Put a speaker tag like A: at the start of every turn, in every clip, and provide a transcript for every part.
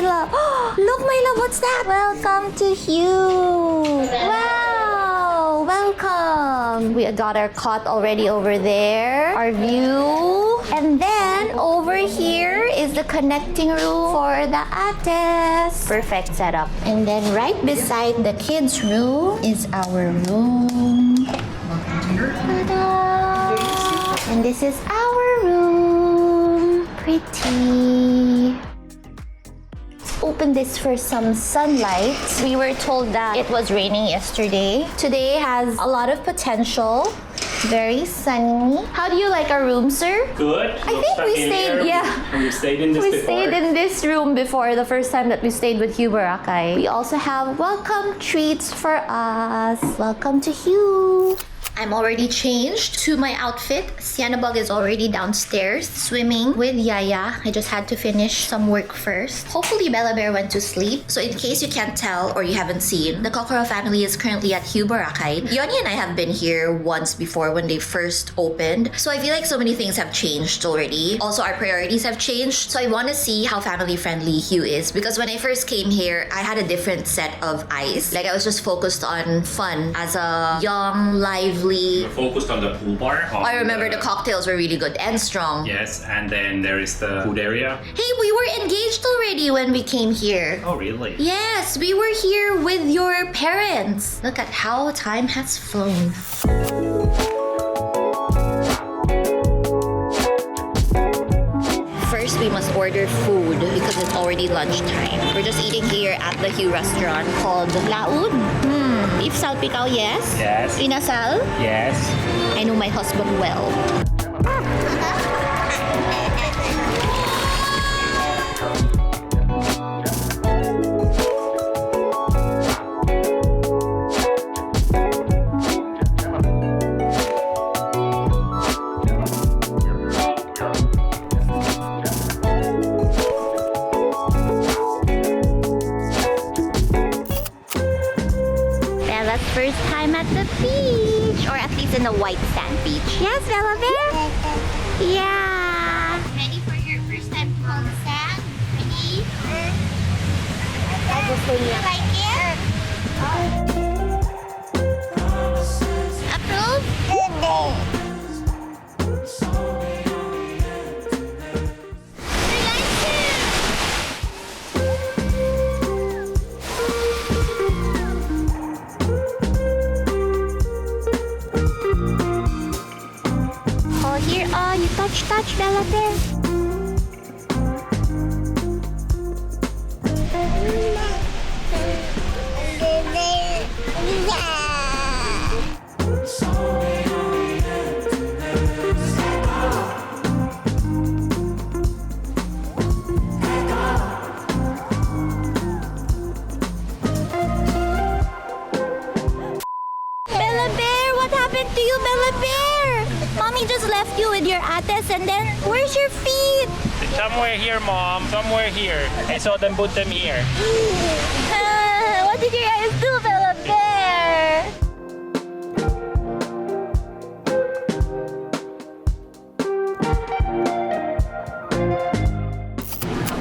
A: my love. Look, my love, what's that? Welcome to Hugh. Wow, welcome. We got our cot already over there. Our view. And then over here is the connecting room for the ates. Perfect setup. And then right beside the kids' room is our room. Ta-da! And this is our room. Pretty. Let's open this for some sunlight. We were told that it was raining yesterday. Today has a lot of potential. Very sunny. How do you like our room, sir?
B: Good.
A: I think we stayed,
B: We stayed in this
A: we
B: before.
A: stayed in this room before the first time that we stayed with Hugh Boracay. We also have welcome treats for us. Welcome to Hugh. I'm already changed to my outfit. Sienna Bug is already downstairs swimming with Yaya. I just had to finish some work first. Hopefully Bella Bear went to sleep. So in case you can't tell or you haven't seen, the Kokoro family is currently at Hugh Boracay. Yoni and I have been here once before when they first opened. So I feel like so many things have changed already. Also, our priorities have changed. So I want to see how family friendly Hugh is, because when I first came here, I had a different set of eyes. Like I was just focused on fun as a young, lively.
B: We're focused on the pool bar.
A: I remember the cocktails were really good and strong.
B: Yes, and then there is the food area.
A: Hey, we were engaged already when we came here.
B: Oh, really?
A: Yes, we were here with your parents. Look at how time has flown. First, we must order food because it's already lunchtime. We're just eating here at the Hugh restaurant called Laud. Beef salpicao, yes.
B: Yes.
A: Inasal.
B: Yes.
A: I know my husband well. First time at the beach, or at least in the white sand beach. Yes, Bella Bear? Yeah. Ready for your first time on sand? Ready? You like it? Approve? Here, oh, you touch, Bella Bear. Bella Bear, what happened to you, Bella Bear? Mommy just left you with your ates, and then where's your feet?
B: Somewhere here, Mom. Somewhere here. I saw them put them here.
A: What did you guys do, Bella Bear?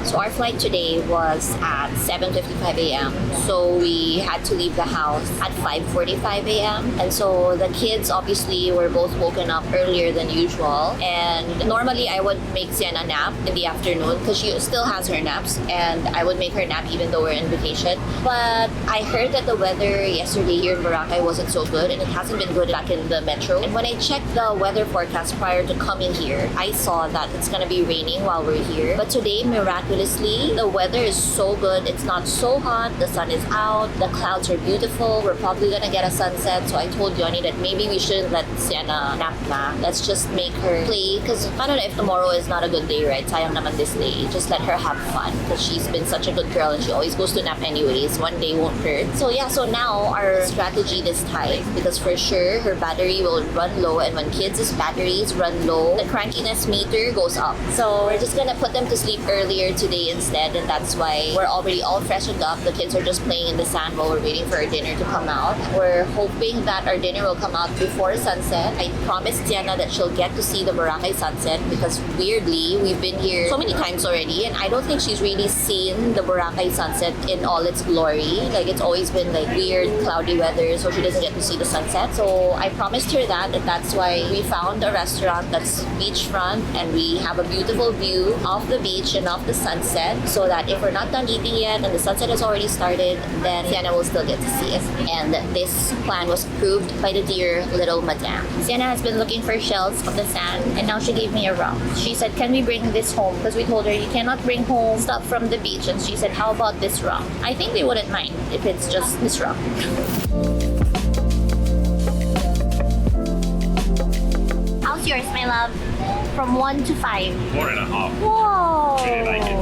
A: So our flight today was at 7:55 a.m. So we had to leave the house at 5:45 a.m. And so the kids obviously were both woken up earlier than usual. And normally I would make Sienna nap in the afternoon because she still has her naps. And I would make her nap even though we're in vacation. But I heard that the weather yesterday here in Boracay wasn't so good, and it hasn't been good back in the metro. And when I checked the weather forecast prior to coming here, I saw that it's gonna be raining while we're here. But today, miraculously, the weather is so good. It's not so hot. The sun is out. The clouds are beautiful. We're probably gonna get a sunset. So I told Yoni that maybe we shouldn't let Sienna nap na. Let's just make her play. Because I don't know if tomorrow is not a good day, right? Sayang naman this day. Just let her have fun. Because she's been such a good girl and she always goes to nap anyways. One day won't hurt. So yeah, so now our strategy this time, because for sure her battery will run low, and when kids' batteries run low, the crankiness meter goes up. So we're just gonna put them to sleep earlier today today instead, and that's why we're already all freshened up. The kids are just playing in the sand while we're waiting for our dinner to come out. We're hoping that our dinner will come out before sunset. I promised Sienna that she'll get to see the Boracay sunset because weirdly, we've been here so many times already, and I don't think she's really seen the Boracay sunset in all its glory. Like, it's always been like weird cloudy weather, so she doesn't get to see the sunset. So I promised her that, and that's why we found a restaurant that's beachfront, and we have a beautiful view of the beach and of the sunset, so that if we're not done eating yet and the sunset has already started, then Sienna will still get to see it. And this plan was approved by the dear little madame. Sienna has been looking for shells of the sand, and now she gave me a rock. She said, can we bring this home? Because we told her you cannot bring home stuff from the beach, and she said, how about this rock? I think they wouldn't mind if it's just this rock. How's yours, my love? From 1 to 5.
B: 4.5.
A: Whoa!
B: Really like it.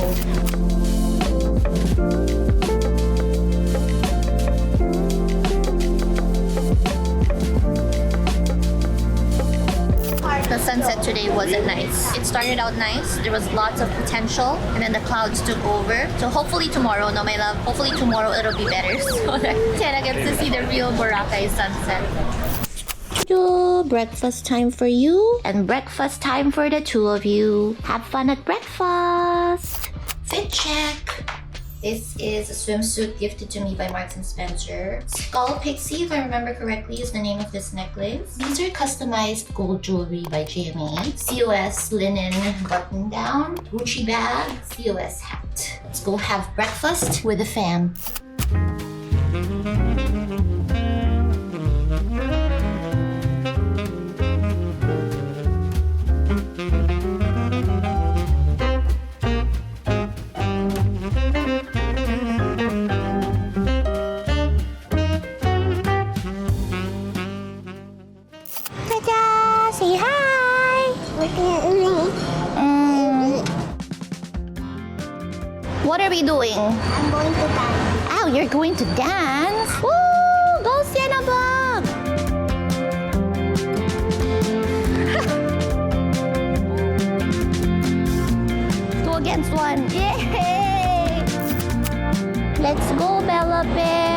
A: The sunset today wasn't nice. It started out nice. There was lots of potential, and then the clouds took over. So hopefully tomorrow, no, my love, hopefully tomorrow it'll be better so that Sienna gets to see the real Boracay sunset. Breakfast time for you and breakfast time for the two of you. Have fun at breakfast. Fit check. This is a swimsuit gifted to me by Marks & Spencer. Skull Pixie, if I remember correctly, is the name of this necklace. These are customized gold jewelry by GMA. COS linen button down. Gucci bag. COS hat. Let's go have breakfast with the fam. Say hi! What are we doing?
C: I'm going to dance.
A: Oh, you're going to dance? Woo! Go, Sienna Bug! 2 against 1. Yay! Let's go, Bella Bear!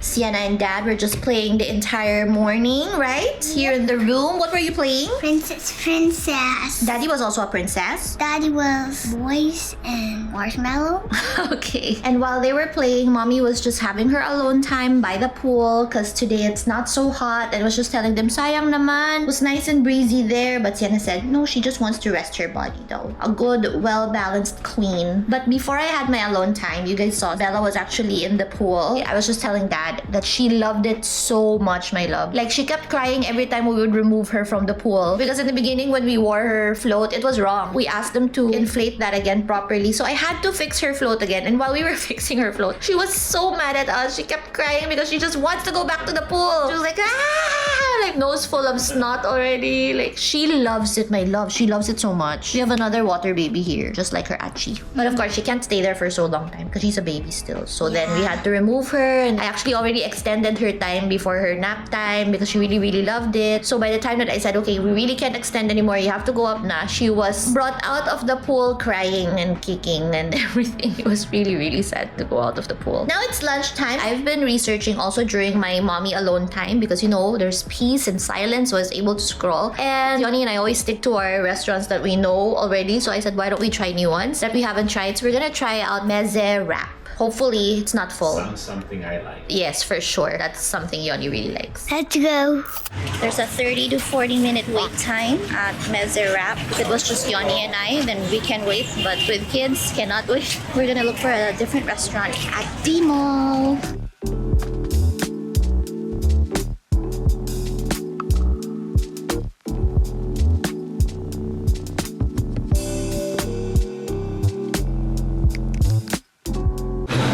A: Sienna and Dad were just playing the entire morning, right? Here in the room. What were you playing?
C: Princess.
A: Daddy was also a princess.
C: Daddy was boys and marshmallow.
A: Okay. And while they were playing, Mommy was just having her alone time by the pool because today it's not so hot, and was just telling them, sayang naman. It was nice and breezy there, but Sienna said, no, she just wants to rest her body though. A good, well-balanced queen. But before I had my alone time, you guys saw Bella was actually in the pool. I was just telling Dad that she loved it so much, my love. Like, she kept crying every time we would remove her from the pool. Because in the beginning, when we wore her float, it was wrong. We asked them to inflate that again properly. So I had to fix her float again. And while we were fixing her float, she was so mad at us. She kept crying because she just wants to go back to the pool. She was like, ah! Like, nose full of snot already. Like, she loves it, my love. She loves it so much. We have another water baby here, just like her Achi. But of course, she can't stay there for so long time because she's a baby still. So then we had to remove her, and I actually already extended her time before her nap time because she really, really loved it. So by the time that I said, okay, we really can't extend anymore, you have to go up na, she was brought out of the pool crying and kicking and everything. It was really, really sad to go out of the pool. Now it's lunchtime. I've been researching also during my mommy alone time because, you know, there's peace and silence, so I was able to scroll. And Yoni and I always stick to our restaurants that we know already, so I said, why don't we try new ones that we haven't tried? So we're gonna try out Meze Wrap. Hopefully, it's not full.
B: Sounds something I like.
A: Yes, for sure. That's something Yoni really likes.
C: Let's go.
A: There's a 30 to 40 minute wait time at Meze Wrap. If it was just Yoni and I, then we can wait. But with kids, cannot wait. We're gonna look for a different restaurant at the mall.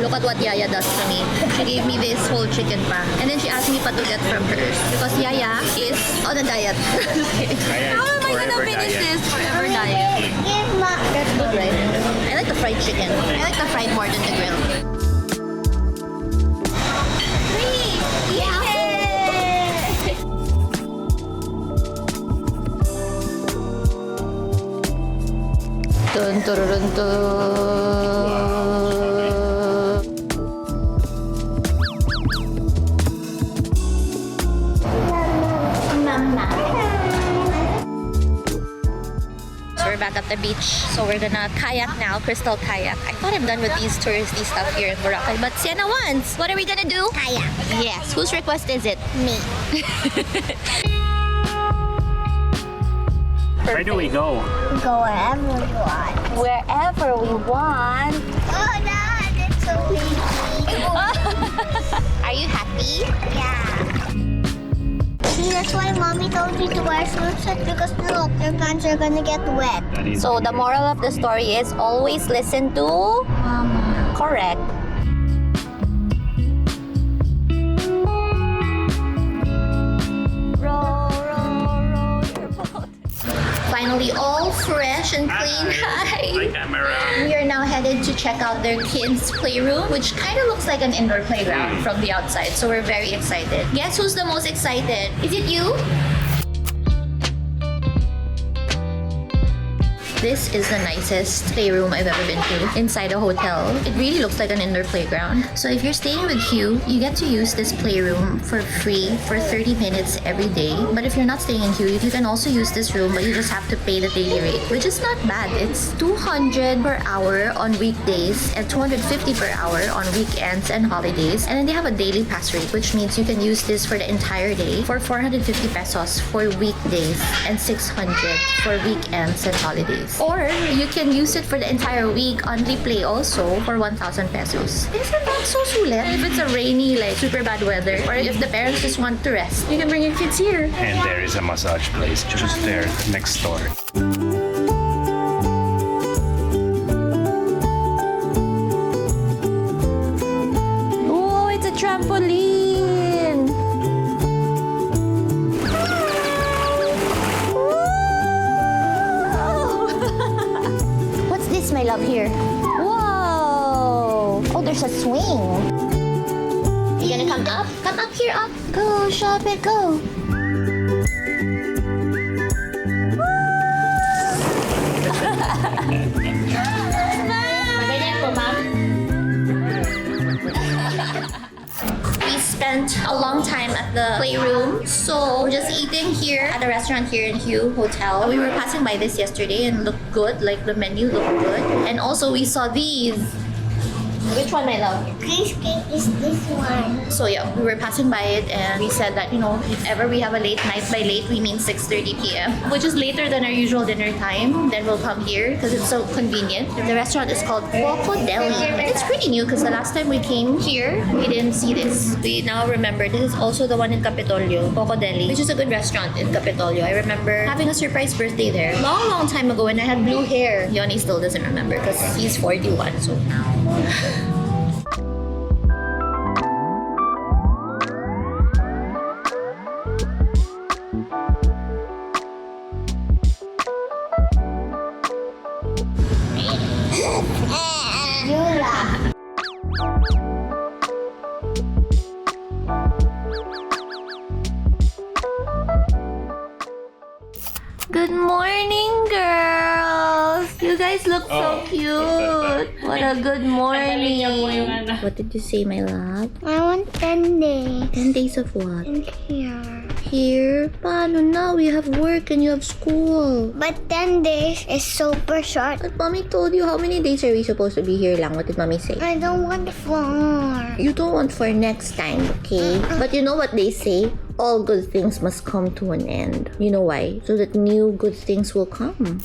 A: Look at what Yaya does to me. She gave me this whole chicken pa. And then she asked me pa to get from hers. Because Yaya is on a diet. How am I gonna finish this? Forever diet. That's good, right? I like the fried chicken. I like the fried more than the grill. Dun, dun, dun, dun.
C: Mama.
A: So we're back at the beach. So we're gonna kayak now, crystal kayak. I thought I'm done with these touristy stuff here in Boracay, but Sienna wants. What are we gonna do?
C: Kayak.
A: Yes. Whose request is it?
C: Me.
B: Where do we go?
C: Go wherever you want.
A: Wherever we want.
C: Oh, Dad, it's so easy.
A: Are you happy?
C: Yeah. See, that's why Mommy told you to wear swimsuit because look, your pants are gonna get wet.
A: So the moral of the story is always listen to
C: Mama.
A: correct. Row, row, row your boat. Finally, all fresh and clean. Hi.
B: camera.
A: We are now headed to check out their kids' playroom, which kind of looks like an indoor playground from the outside. So we're very excited. Guess who's the most excited? Is it you? This is the nicest playroom I've ever been to inside a hotel. It really looks like an indoor playground. So if you're staying with Hugh, you get to use this playroom for free for 30 minutes every day. But if you're not staying in Hugh, you can also use this room, but you just have to pay the daily rate, which is not bad. It's 200 per hour on weekdays and 250 per hour on weekends and holidays. And then they have a daily pass rate, which means you can use this for the entire day for 450 pesos for weekdays and 600 for weekends and holidays. Or you can use it for the entire week on replay also for 1,000 pesos. Isn't that so sulit? If it's a rainy, like super bad weather, or if the parents just want to rest, you can bring your kids here.
B: And there is a massage place just there next door.
A: Oh, it's a trampoline! What's this, my love, here? Whoa! Oh, there's a swing. You gonna come up? Come up here, up. Go, shop it, go. We spent a long time at the playroom, so we're just eating here at the restaurant here in Hugh Hotel. We were passing by this yesterday and looked good, like the menu looked good. And also we saw these. Which one, my love?
C: Grease cake is this one.
A: So yeah, we were passing by it and we said that, you know, if ever we have a late night, by late we mean 6:30 p.m. which is later than our usual dinner time, then we'll come here because it's so convenient. The restaurant is called Deli. It's pretty new because the last time we came here, we didn't see this. We now remember this is also the one in Capitolio, Deli, which is a good restaurant in Capitolio. I remember having a surprise birthday there long time ago when I had blue hair. Yoni still doesn't remember because he's 41, so
C: Yula.
A: Good morning, girls! You guys look so cute! What a good morning! What did you say, my love?
C: I want 10 days
A: 10 days of what?
C: in here.
A: Here? Paano na? We have work and you have school.
C: But 10 days is super short.
A: But mommy told you how many days are we supposed to be here lang? What did mommy say?
C: I don't want 4.
A: You don't want for next time, okay? But you know what they say? all good things must come to an end. You know why? So that new good things will come.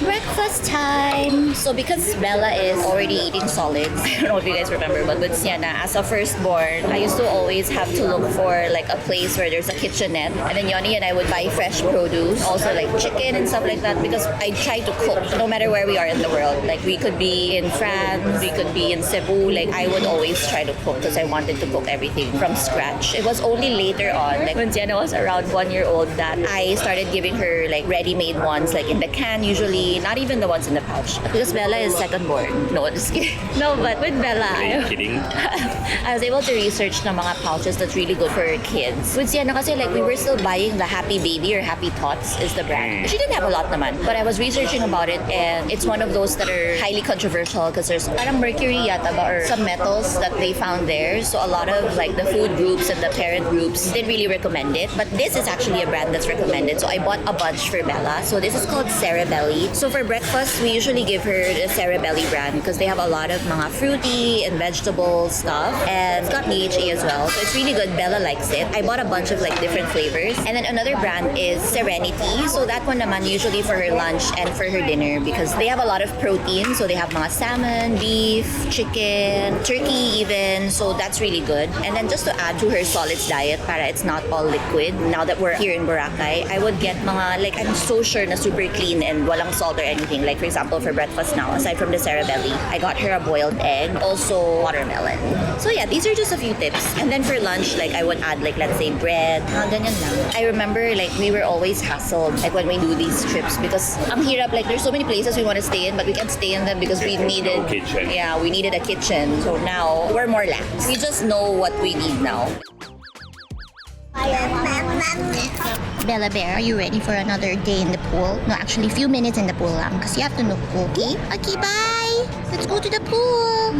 A: Breakfast time! So because Bella is already eating solids, I don't know if you guys remember, but with Sienna, as a firstborn, I used to always have to look for like a place where there's a kitchenette. And then Yoni and I would buy fresh produce, also like chicken and stuff like that, because I try to cook no matter where we are in the world. Like we could be in France, we could be in Cebu. Like I would always try to cook because I wanted to cook everything from scratch. It was only later on, like when Sienna was around 1 year old, that I started giving her like ready-made ones, like in the can usually, not even the ones in the pouch. Because Bella is second born. No, just kidding. No, but with Bella,
B: Are you kidding?
A: I was able to research ng mga pouches that's really good for kids. With Sienna kasi like we were still buying the Happy Baby or Happy Tots is the brand. She didn't have a lot naman, but I was researching about it and it's one of those that are highly controversial because there's parang mercury yata ba or some metals that they found there. So a lot of like the food groups and the parent groups didn't really recommend it. But this is actually a brand that's recommended. So I bought a bunch for Bella. So this is called Cerebelly. So for breakfast, we usually give her the Cerebelly brand because they have a lot of mga fruity and vegetable stuff. And it's got DHA as well. So it's really good. Bella likes it. I bought a bunch of like different flavors. And then another brand is Serenity. So that one naman usually for her lunch and for her dinner because they have a lot of protein. So they have mga salmon, beef, chicken, turkey even. So that's really good. And then just to add to her solids diet para it's not all liquid. Now that we're here in Boracay, I would get mga, like I'm so sure na super clean and walang salt or anything. Like for example, for breakfast now, aside from the Cerebelly, I got her a boiled egg, also watermelon. So yeah, these are just a few tips. And then for lunch, like I would add like let's say bread, ganyan lang. I remember like we were always hassled like when we do these trips because ang hirap, like there's so many places we want to stay in but we can't stay in them because we needed
B: kitchen.
A: Yeah, we needed a kitchen. So now we're more lax. We just know what we need now. Bella Bear, are you ready for another day in the pool? No, actually, few minutes in the pool lang because you have to look cool, okay? Okay, bye! Let's go to the pool!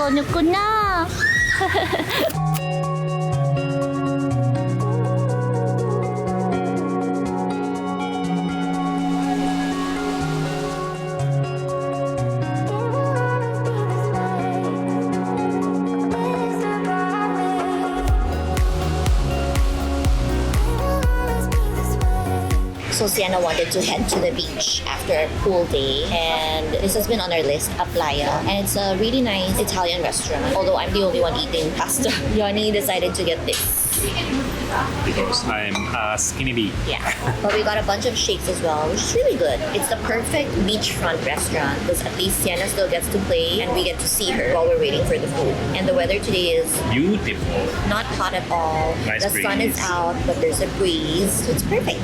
A: Ano ko na? So Sienna wanted to head to the beach after a pool day, and this has been on our list, a playa, and it's a really nice Italian restaurant. Although I'm the only one eating pasta, Yoni decided to get this.
B: Because I'm a skinny bee.
A: Yeah, but we got a bunch of shakes as well, which is really good. It's the perfect beachfront restaurant because at least Sienna still gets to play and we get to see her while we're waiting for the food. And the weather today is
B: Beautiful.
A: not hot at all.
B: Nice
A: The sun is
B: breeze.
A: out, but there's a breeze, so it's perfect.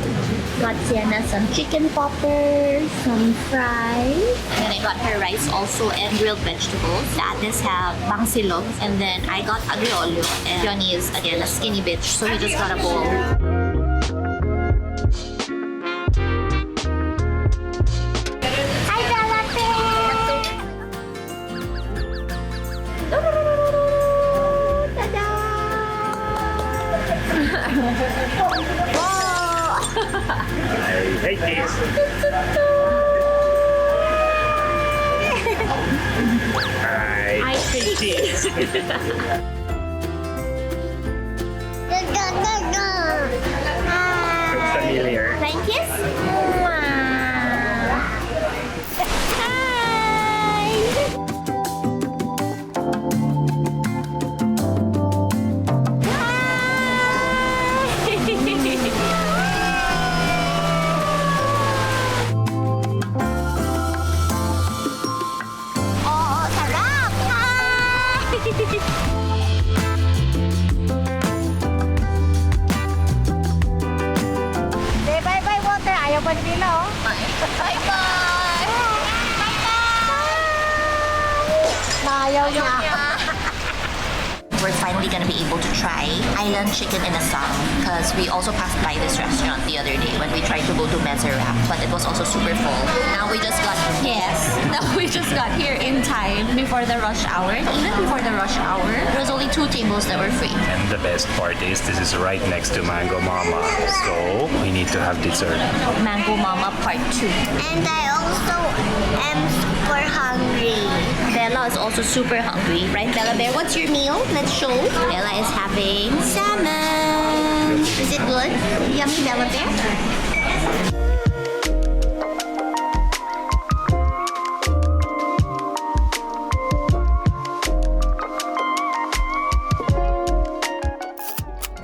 A: Got Sienna some chicken poppers, some fries, and then I got her rice also and grilled vegetables. The others have bangsilog, and then I got aglio olio. And Johnny is again a skinny bitch, so he just got a bowl.
C: Hi, Bella Bear!
A: Ta-da!
B: I hate this. I hate this. Looks familiar.
A: Thank you.
C: Oh, sarap! Hi!
D: Say bye-bye, water. Ayaw pa nila, oh.
A: Bye-bye!
D: Ayaw niya.
A: we're finally gonna be able to try island chicken in Assam because we also passed by this restaurant the other day when we tried to go to Mezerap, but it was also super full. Now we just got here in time before the rush hour. Even before the rush hour, there was only 2 tables that were free.
B: And the best part is this is right next to Mango Mama, so we need to have dessert.
A: Mango Mama Part 2.
C: And I also am super hungry.
A: Bella is also super hungry, right, Bella Bear? What's your meal? Let's show. Bella is having salmon. Is it good? Yummy, Bella Bear?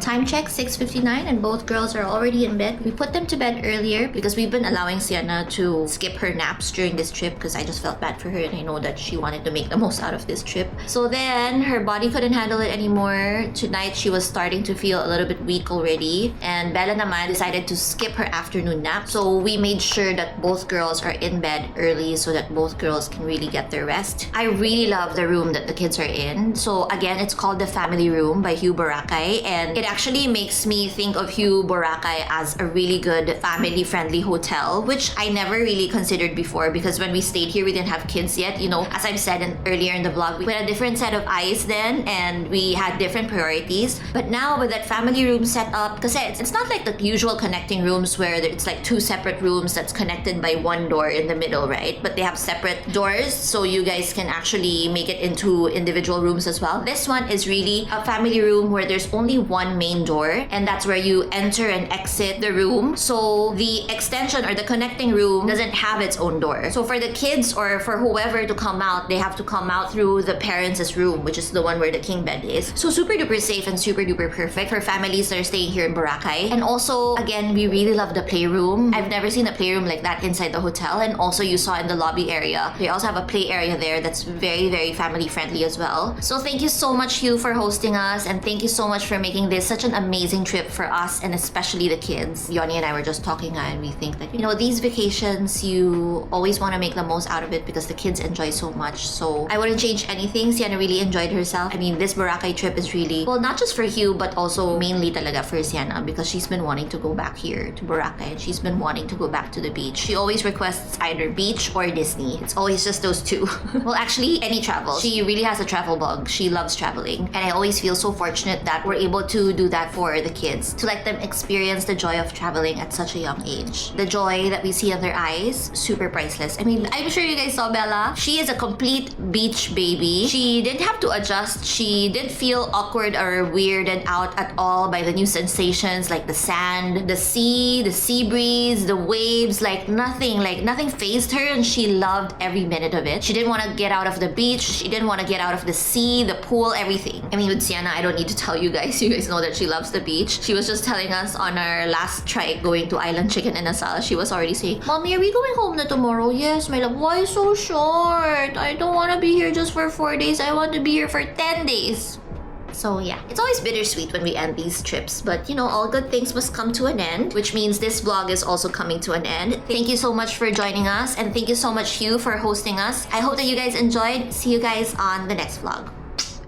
A: Time check, 6:59, and both girls are already in bed. We put them to bed earlier because we've been allowing Sienna to skip her naps during this trip because I just felt bad for her and I know that she wanted to make the most out of this trip. So then her body couldn't handle it anymore. Tonight she was starting to feel a little bit weak already, and Bella naman decided to skip her afternoon nap. So we made sure that both girls are in bed early so that both girls can really get their rest. I really love the room that the kids are in. So again, it's called the Family Room by Hugh Boracay, and it actually makes me think of Hugh Boracay as a really good family-friendly hotel, which I never really considered before because when we stayed here, we didn't have kids yet. You know, as I've said earlier in the vlog, we had a different set of eyes then and we had different priorities. But now with that family room set up, because it's not like the usual connecting rooms where it's like 2 separate rooms that's connected by 1 door in the middle, right? But they have separate doors so you guys can actually make it into individual rooms as well. This one is really a family room where there's only 1 main door, and that's where you enter and exit the room. So the extension or the connecting room doesn't have its own door. So for the kids or for whoever to come out, they have to come out through the parents' room, which is the one where the king bed is. So super duper safe and super duper perfect for families that are staying here in Boracay. And also, again, we really love the playroom. I've never seen a playroom like that inside the hotel. And also you saw in the lobby area, they also have a play area there that's very, very family friendly as well. So thank you so much, Hugh, for hosting us, and thank you so much for making this such an amazing trip for us and especially the kids. Yoni and I were just talking and we think that, you know, these vacations, you always want to make the most out of it because the kids enjoy so much. So I wouldn't change anything. Sienna really enjoyed herself. I mean, this Boracay trip is really, well, not just for Hugh, but also mainly talaga for Sienna because she's been wanting to go back here to Boracay and she's been wanting to go back to the beach. She always requests either beach or Disney. It's always just those 2. Well, actually, any travel. She really has a travel bug. She loves traveling. And I always feel so fortunate that we're able to do that for the kids, to let them experience the joy of traveling at such a young age. The joy that we see in their eyes, super priceless. I mean, I'm sure you guys saw Bella. She is a complete beach baby. She didn't have to adjust. She didn't feel awkward or weirded out at all by the new sensations like the sand, the sea breeze, the waves, like nothing fazed her, and she loved every minute of it. She didn't want to get out of the beach. She didn't want to get out of the sea, the pool, everything. I mean, with Sienna, I don't need to tell you guys. You guys know that she loves the beach. She was just telling us on our last trip going to Island Chicken in Asal, she was already saying, "Mommy, are we going home na tomorrow?" "Yes, my love." "Why so short? I don't want to be here just for 4 days. I want to be here for 10 days. So yeah, it's always bittersweet when we end these trips, but you know, all good things must come to an end, which means this vlog is also coming to an end. Thank you so much for joining us, and thank you so much, Hugh, for hosting us. I hope that you guys enjoyed. See you guys on the next vlog.